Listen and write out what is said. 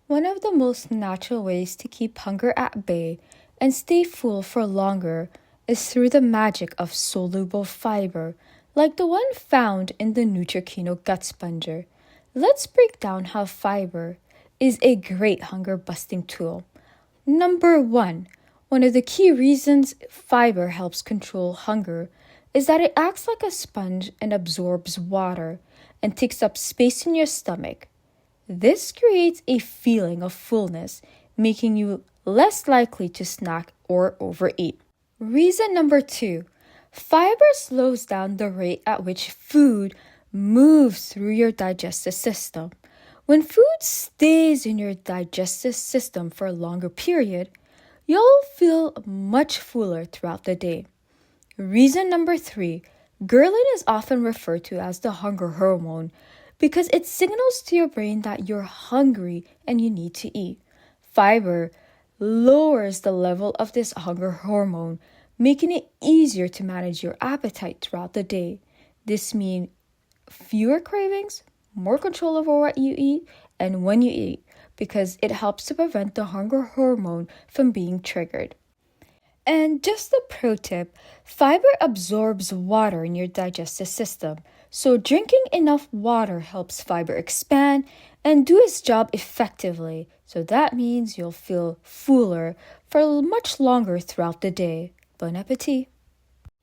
One of the most natural ways to keep hunger at bay and stay full for longer is through the magic of soluble fiber, like the one found in the Nutrikino Gut Sponger. Let's break down how fiber is a great hunger busting tool. Number one of the key reasons fiber helps control hunger is that it acts like a sponge and absorbs water and takes up space in your stomach. This creates a feeling of fullness, making you less likely to snack or overeat. Reason number two, fiber slows down the rate at which food moves through your digestive system. When food stays in your digestive system for a longer period, you'll feel much fuller throughout the day. Reason number three, ghrelin is often referred to as the hunger hormone because it signals to your brain that you're hungry and you need to eat. Fiber lowers the level of this hunger hormone, making it easier to manage your appetite throughout the day. This means fewer cravings, more control over what you eat and when you eat, because it helps to prevent the hunger hormone from being triggered. And just a pro tip, fiber absorbs water in your digestive system, so drinking enough water helps fiber expand and do its job effectively. So that means you'll feel fuller for much longer throughout the day. Bon appetit!